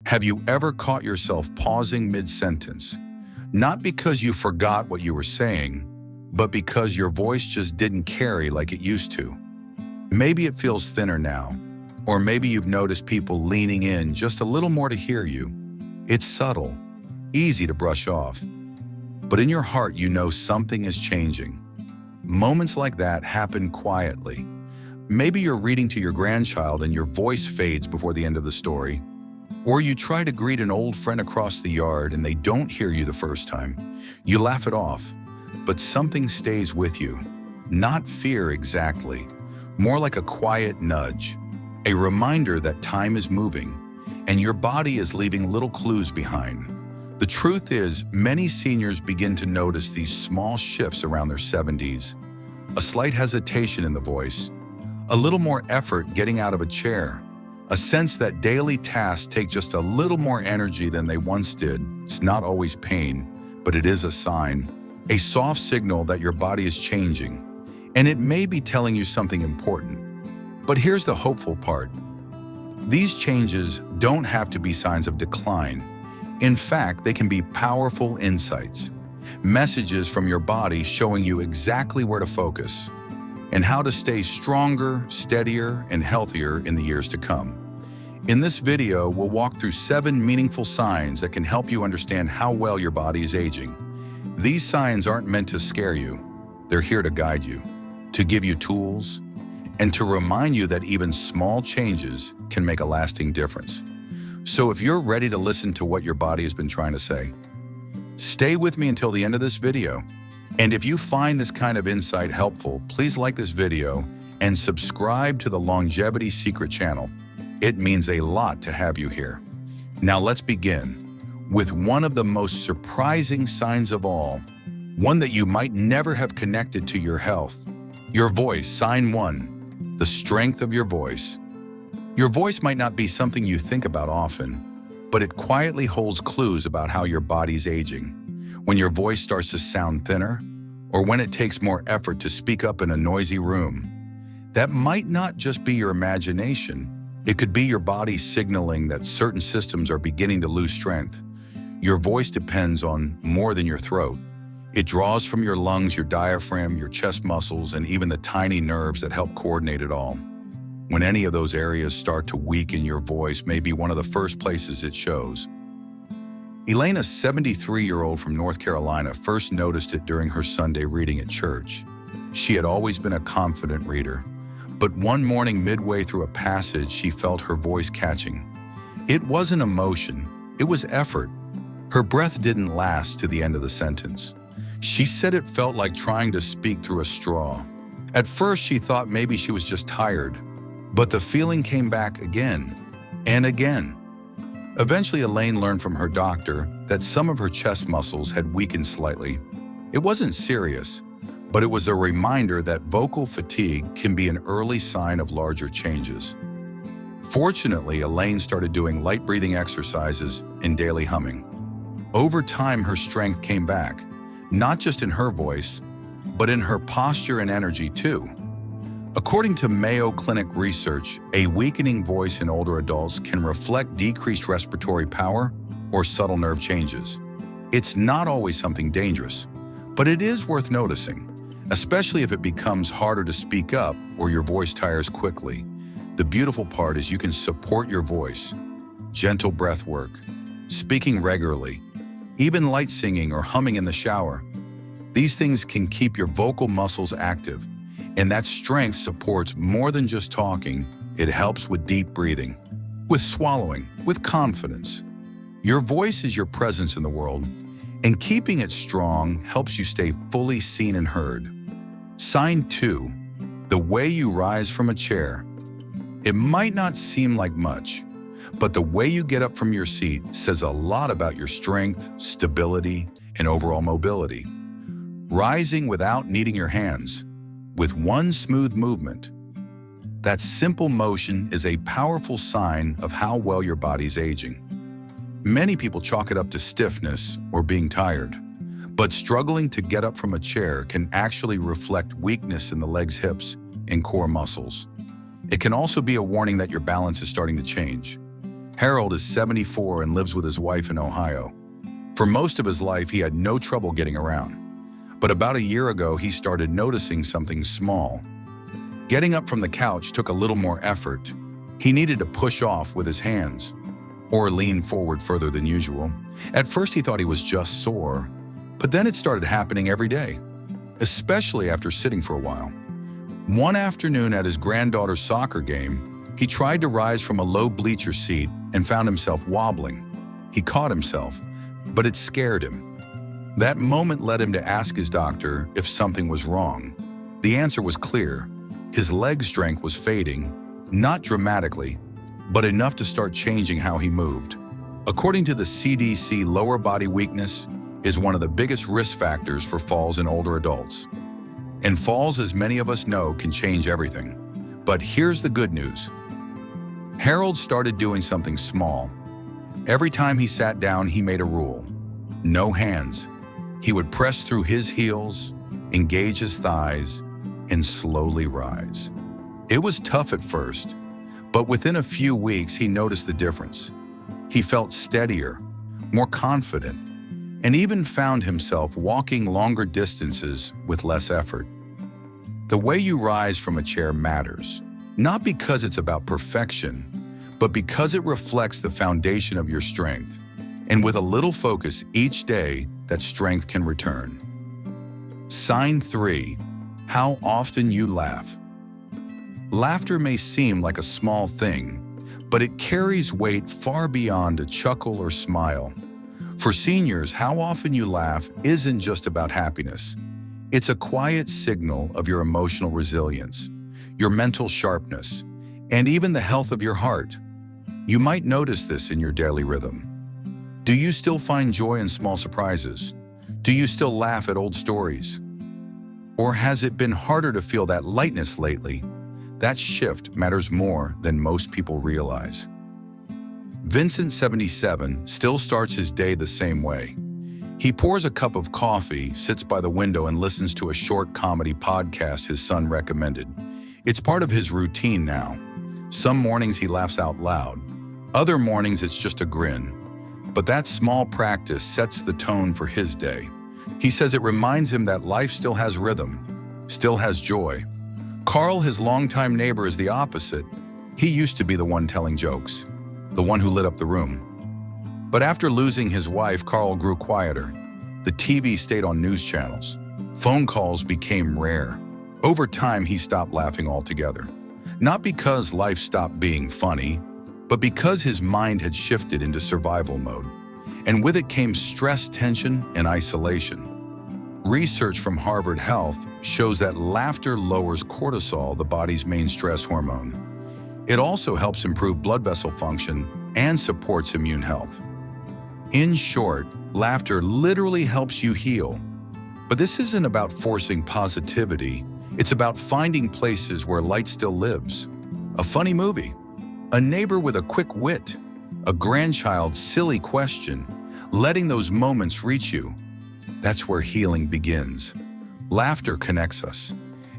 Have you ever caught yourself pausing mid-sentence? Not because you forgot what you were saying, but because your voice just didn't carry like it used to. Maybe it feels thinner now, or maybe you've noticed people leaning in just a little more to hear you. It's subtle, easy to brush off, but in your heart you know something is changing. Moments like that happen quietly. Maybe you're reading to your grandchild and your voice fades before the end of the story. Or you try to greet an old friend across the yard and they don't hear you the first time. You laugh it off, but something stays with you. Not fear exactly, more like a quiet nudge, a reminder that time is moving and your body is leaving little clues behind. The truth is, many seniors begin to notice these small shifts around their 70s. A slight hesitation in the voice, a little more effort getting out of a chair, a sense that daily tasks take just a little more energy than they once did. It's not always pain, but it is a sign, a soft signal that your body is changing, and it may be telling you something important. But here's the hopeful part. These changes don't have to be signs of decline. In fact, they can be powerful insights, messages from your body showing you exactly where to focus and how to stay stronger, steadier, and healthier in the years to come. In this video, we'll walk through 7 meaningful signs that can help you understand how well your body is aging. These signs aren't meant to scare you. They're here to guide you, to give you tools, and to remind you that even small changes can make a lasting difference. So if you're ready to listen to what your body has been trying to say, stay with me until the end of this video. And if you find this kind of insight helpful, please like this video and subscribe to the Longevity Secret channel. It means a lot to have you here. Now let's begin with one of the most surprising signs of all, one that you might never have connected to your health. Your voice, sign 1, the strength of your voice. Your voice might not be something you think about often, but it quietly holds clues about how your body's aging. When your voice starts to sound thinner, or when it takes more effort to speak up in a noisy room, that might not just be your imagination. It could be your body signaling that certain systems are beginning to lose strength. Your voice depends on more than your throat. It draws from your lungs, your diaphragm, your chest muscles, and even the tiny nerves that help coordinate it all. When any of those areas start to weaken, your voice may be one of the first places it shows. Elaine, a 73-year-old from North Carolina, first noticed it during her Sunday reading at church. She had always been a confident reader, but one morning midway through a passage, she felt her voice catching. It wasn't emotion, it was effort. Her breath didn't last to the end of the sentence. She said it felt like trying to speak through a straw. At first, she thought maybe she was just tired, but the feeling came back again and again. Eventually, Elaine learned from her doctor that some of her chest muscles had weakened slightly. It wasn't serious, but it was a reminder that vocal fatigue can be an early sign of larger changes. Fortunately, Elaine started doing light breathing exercises and daily humming. Over time, her strength came back, not just in her voice, but in her posture and energy too. According to Mayo Clinic research, a weakening voice in older adults can reflect decreased respiratory power or subtle nerve changes. It's not always something dangerous, but it is worth noticing, especially if it becomes harder to speak up or your voice tires quickly. The beautiful part is you can support your voice. Gentle breath work, speaking regularly, even light singing or humming in the shower. These things can keep your vocal muscles active. And that strength supports more than just talking. It helps with deep breathing, with swallowing, with confidence. Your voice is your presence in the world, and keeping it strong helps you stay fully seen and heard. Sign 2, the way you rise from a chair. It might not seem like much, but the way you get up from your seat says a lot about your strength, stability, and overall mobility. Rising without needing your hands, with one smooth movement. That simple motion is a powerful sign of how well your body's aging. Many people chalk it up to stiffness or being tired, but struggling to get up from a chair can actually reflect weakness in the legs, hips, and core muscles. It can also be a warning that your balance is starting to change. Harold is 74 and lives with his wife in Ohio. For most of his life, he had no trouble getting around. But about a year ago, he started noticing something small. Getting up from the couch took a little more effort. He needed to push off with his hands, or lean forward further than usual. At first, he thought he was just sore, but then it started happening every day, especially after sitting for a while. One afternoon at his granddaughter's soccer game, he tried to rise from a low bleacher seat and found himself wobbling. He caught himself, but it scared him. That moment led him to ask his doctor if something was wrong. The answer was clear. His leg strength was fading, not dramatically, but enough to start changing how he moved. According to the CDC, lower body weakness is one of the biggest risk factors for falls in older adults. And falls, as many of us know, can change everything. But here's the good news. Harold started doing something small. Every time he sat down, he made a rule. No hands. He would press through his heels, engage his thighs, and slowly rise. It was tough at first, but within a few weeks, he noticed the difference. He felt steadier, more confident, and even found himself walking longer distances with less effort. The way you rise from a chair matters, not because it's about perfection, but because it reflects the foundation of your strength. And with a little focus each day, that strength can return. Sign 3, how often you laugh. Laughter may seem like a small thing, but it carries weight far beyond a chuckle or smile. For seniors, how often you laugh isn't just about happiness. It's a quiet signal of your emotional resilience, your mental sharpness, and even the health of your heart. You might notice this in your daily rhythm. Do you still find joy in small surprises? Do you still laugh at old stories? Or has it been harder to feel that lightness lately? That shift matters more than most people realize. Vincent, 77, still starts his day the same way. He pours a cup of coffee, sits by the window, and listens to a short comedy podcast his son recommended. It's part of his routine now. Some mornings he laughs out loud. Other mornings it's just a grin. But that small practice sets the tone for his day. He says it reminds him that life still has rhythm, still has joy. Carl, his longtime neighbor, is the opposite. He used to be the one telling jokes, the one who lit up the room. But after losing his wife, Carl grew quieter. The TV stayed on news channels. Phone calls became rare. Over time, he stopped laughing altogether. Not because life stopped being funny, but because his mind had shifted into survival mode. And with it came stress, tension, and isolation. Research from Harvard Health shows that laughter lowers cortisol, the body's main stress hormone. It also helps improve blood vessel function and supports immune health. In short, laughter literally helps you heal. But this isn't about forcing positivity. It's about finding places where light still lives. A funny movie, a neighbor with a quick wit, a grandchild's silly question, letting those moments reach you. That's where healing begins. Laughter connects us.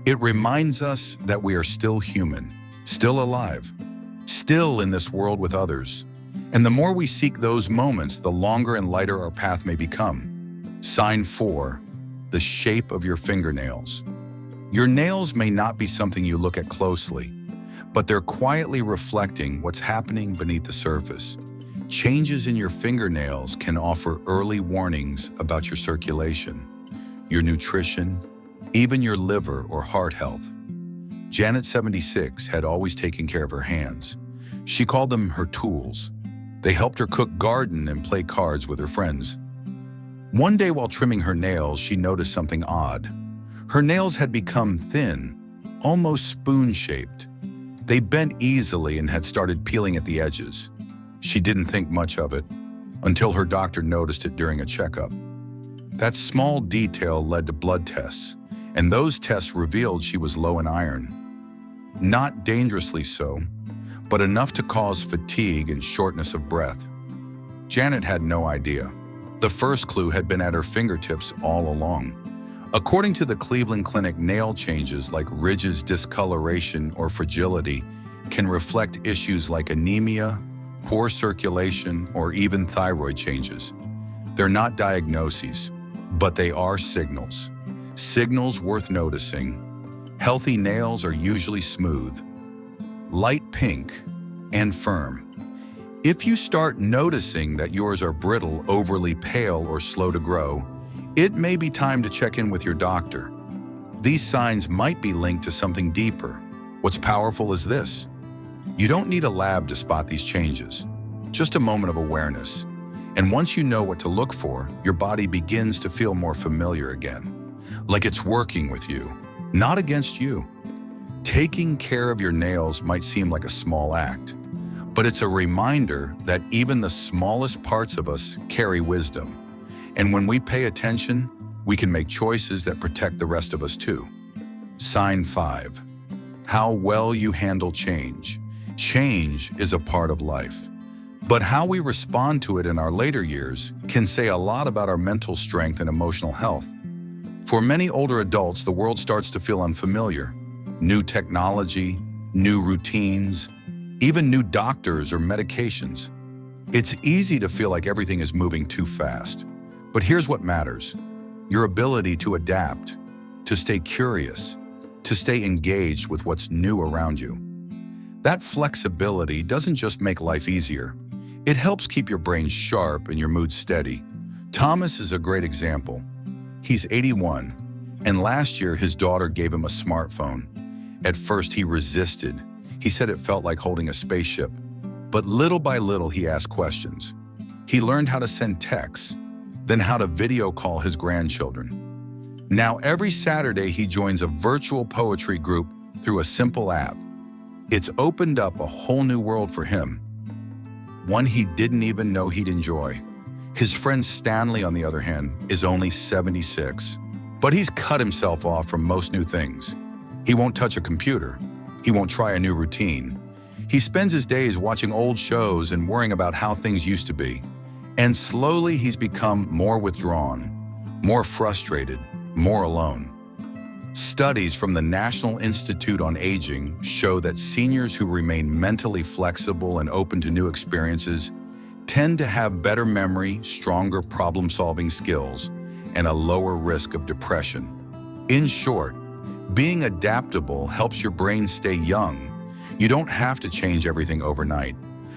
It reminds us that we are still human, still alive, still in this world with others. And the more we seek those moments, the longer and lighter our path may become. Sign 4, the shape of your fingernails. Your nails may not be something you look at closely, but they're quietly reflecting what's happening beneath the surface. Changes in your fingernails can offer early warnings about your circulation, your nutrition, even your liver or heart health. Janet, 76, had always taken care of her hands. She called them her tools. They helped her cook, garden, and play cards with her friends. One day while trimming her nails, she noticed something odd. Her nails had become thin, almost spoon-shaped. They bent easily and had started peeling at the edges. She didn't think much of it until her doctor noticed it during a checkup. That small detail led to blood tests, and those tests revealed she was low in iron. Not dangerously so, but enough to cause fatigue and shortness of breath. Janet had no idea. The first clue had been at her fingertips all along. According to the Cleveland Clinic, nail changes like ridges, discoloration, or fragility can reflect issues like anemia poor circulation, or even thyroid changes. They're not diagnoses, but they are signals. Signals worth noticing. Healthy nails are usually smooth, light pink, and firm. If you start noticing that yours are brittle, overly pale, or slow to grow, it may be time to check in with your doctor. These signs might be linked to something deeper. What's powerful is this: you don't need a lab to spot these changes, just a moment of awareness. And once you know what to look for, your body begins to feel more familiar again, like it's working with you, not against you. Taking care of your nails might seem like a small act, but it's a reminder that even the smallest parts of us carry wisdom. And when we pay attention, we can make choices that protect the rest of us too. Sign 5. How well you handle change. Change is a part of life, but how we respond to it in our later years can say a lot about our mental strength and emotional health. For many older adults, the world starts to feel unfamiliar. New technology, new routines, even new doctors or medications. It's easy to feel like everything is moving too fast. But here's what matters: your ability to adapt, to stay curious, to stay engaged with what's new around you. That flexibility doesn't just make life easier, it helps keep your brain sharp and your mood steady. Thomas is a great example. He's 81, and last year his daughter gave him a smartphone. At first he resisted. He said it felt like holding a spaceship. But little by little he asked questions. He learned how to send texts, then how to video call his grandchildren. Now every Saturday he joins a virtual poetry group through a simple app. It's opened up a whole new world for him, one he didn't even know he'd enjoy. His friend Stanley, on the other hand, is only 76, but he's cut himself off from most new things. He won't touch a computer. He won't try a new routine. He spends his days watching old shows and worrying about how things used to be. And slowly he's become more withdrawn, more frustrated, more alone. Studies from the National Institute on Aging show that seniors who remain mentally flexible and open to new experiences tend to have better memory, stronger problem-solving skills, and a lower risk of depression. In short, being adaptable helps your brain stay young. You don't have to change everything overnight,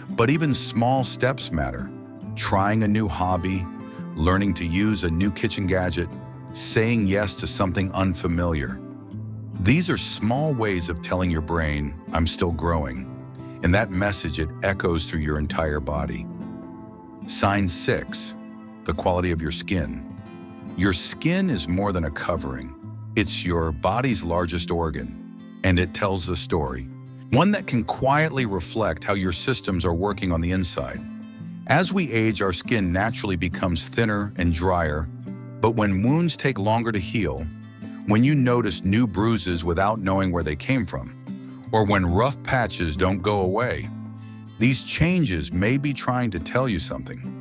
but even small steps matter. Trying a new hobby, learning to use a new kitchen gadget, saying yes to something unfamiliar. These are small ways of telling your brain, I'm still growing, and that message, it echoes through your entire body. Sign 6, the quality of your skin. Your skin is more than a covering. It's your body's largest organ, and it tells a story, one that can quietly reflect how your systems are working on the inside. As we age, our skin naturally becomes thinner and drier, but when wounds take longer to heal, when you notice new bruises without knowing where they came from, or when rough patches don't go away, these changes may be trying to tell you something.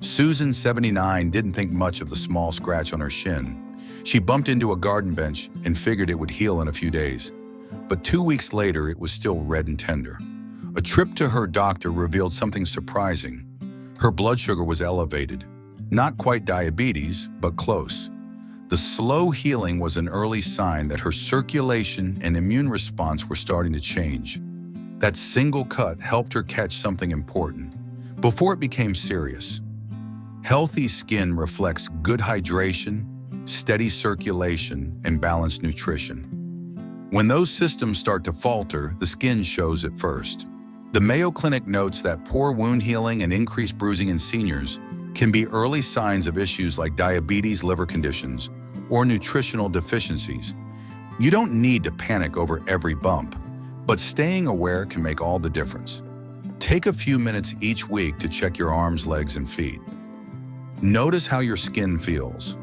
Susan, 79, didn't think much of the small scratch on her shin. She bumped into a garden bench and figured it would heal in a few days. But 2 weeks later, it was still red and tender. A trip to her doctor revealed something surprising. Her blood sugar was elevated. Not quite diabetes, but close. The slow healing was an early sign that her circulation and immune response were starting to change. That single cut helped her catch something important before it became serious. Healthy skin reflects good hydration, steady circulation, and balanced nutrition. When those systems start to falter, the skin shows it first. The Mayo Clinic notes that poor wound healing and increased bruising in seniors can be early signs of issues like diabetes, liver conditions, or nutritional deficiencies. You don't need to panic over every bump, but staying aware can make all the difference. Take a few minutes each week to check your arms, legs, and feet. Notice how your skin feels.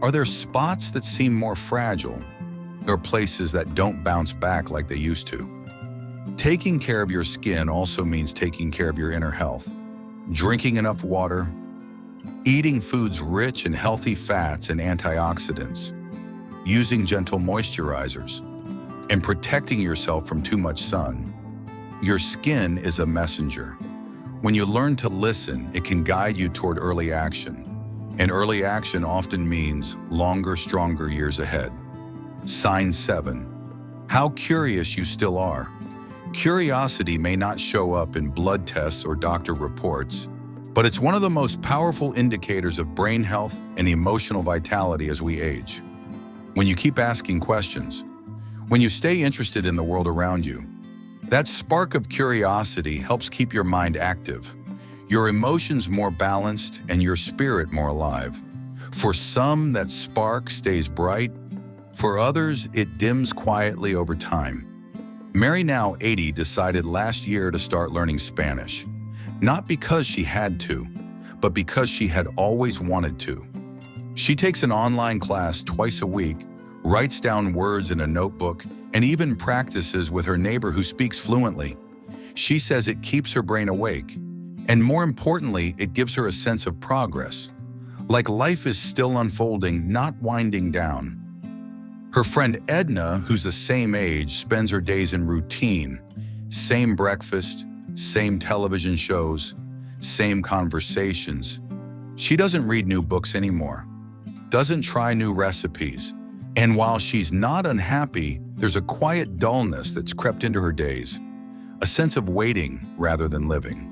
Are there spots that seem more fragile, or places that don't bounce back like they used to? Taking care of your skin also means taking care of your inner health. Drinking enough water, eating foods rich in healthy fats and antioxidants, using gentle moisturizers, and protecting yourself from too much sun. Your skin is a messenger. When you learn to listen, it can guide you toward early action. And early action often means longer, stronger years ahead. Sign 7. How curious you still are. Curiosity may not show up in blood tests or doctor reports, but it's one of the most powerful indicators of brain health and emotional vitality as we age. When you keep asking questions, when you stay interested in the world around you, that spark of curiosity helps keep your mind active, your emotions more balanced, and your spirit more alive. For some, that spark stays bright. For others, it dims quietly over time. Mary, now 80, decided last year to start learning Spanish, not because she had to, but because she had always wanted to. She takes an online class twice a week, writes down words in a notebook, and even practices with her neighbor who speaks fluently. She says it keeps her brain awake, and more importantly, it gives her a sense of progress, like life is still unfolding, not winding down. Her friend Edna, who's the same age, spends her days in routine. Same breakfast, same television shows, same conversations. She doesn't read new books anymore, doesn't try new recipes. And while she's not unhappy, there's a quiet dullness that's crept into her days, a sense of waiting rather than living.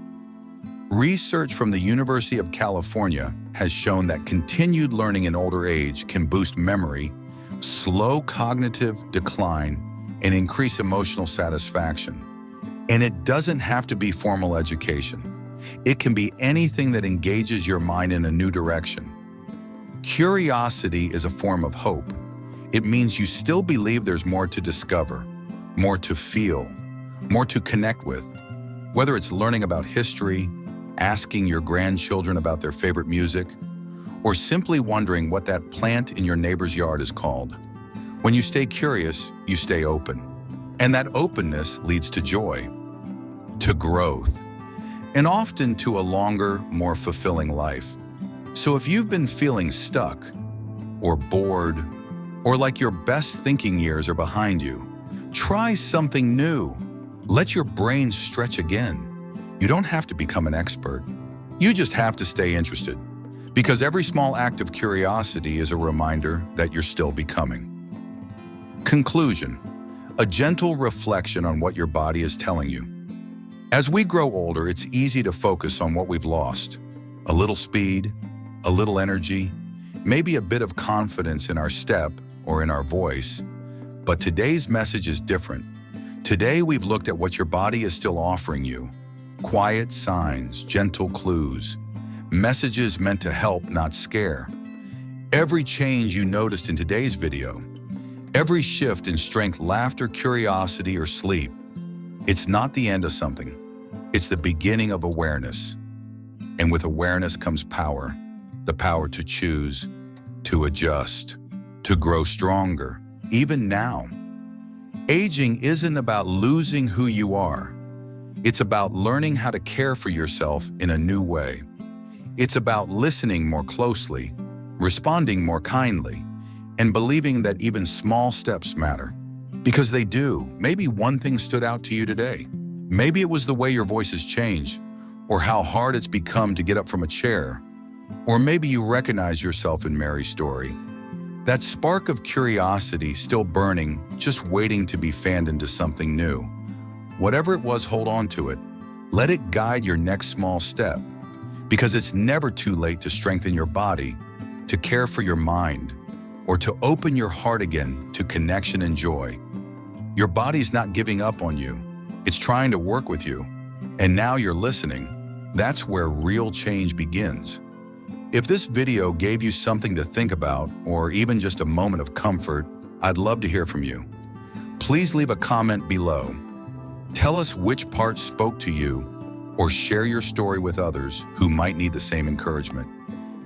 Research from the University of California has shown that continued learning in older age can boost memory, slow cognitive decline, and increase emotional satisfaction. And it doesn't have to be formal education. It can be anything that engages your mind in a new direction. Curiosity is a form of hope. It means you still believe there's more to discover, more to feel, more to connect with. Whether it's learning about history, asking your grandchildren about their favorite music, or simply wondering what that plant in your neighbor's yard is called. When you stay curious, you stay open. And that openness leads to joy, to growth, and often to a longer, more fulfilling life. So if you've been feeling stuck, or bored, or like your best thinking years are behind you, try something new. Let your brain stretch again. You don't have to become an expert. You just have to stay interested. Because every small act of curiosity is a reminder that you're still becoming. Conclusion: a gentle reflection on what your body is telling you. As we grow older, it's easy to focus on what we've lost. A little speed, a little energy, maybe a bit of confidence in our step or in our voice. But today's message is different. Today, we've looked at what your body is still offering you. Quiet signs, gentle clues, messages meant to help, not scare. Every change you noticed in today's video, every shift in strength, laughter, curiosity, or sleep, it's not the end of something. It's the beginning of awareness. And with awareness comes power, the power to choose, to adjust, to grow stronger, even now. Aging isn't about losing who you are. It's about learning how to care for yourself in a new way. It's about listening more closely, responding more kindly, and believing that even small steps matter. Because they do. Maybe one thing stood out to you today. Maybe it was the way your voice has changed, or how hard it's become to get up from a chair. Or maybe you recognize yourself in Mary's story. That spark of curiosity still burning, just waiting to be fanned into something new. Whatever it was, hold on to it. Let it guide your next small step. Because it's never too late to strengthen your body, to care for your mind, or to open your heart again to connection and joy. Your body's not giving up on you. It's trying to work with you. And now you're listening. That's where real change begins. If this video gave you something to think about, or even just a moment of comfort, I'd love to hear from you. Please leave a comment below. Tell us which part spoke to you, or share your story with others who might need the same encouragement.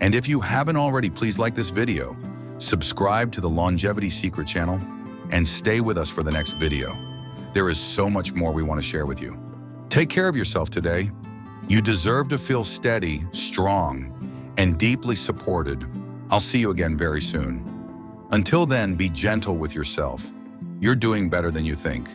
And if you haven't already, please like this video, subscribe to the Longevity Secret channel, and stay with us for the next video. There is so much more we want to share with you. Take care of yourself today. You deserve to feel steady, strong, and deeply supported. I'll see you again very soon. Until then, be gentle with yourself. You're doing better than you think.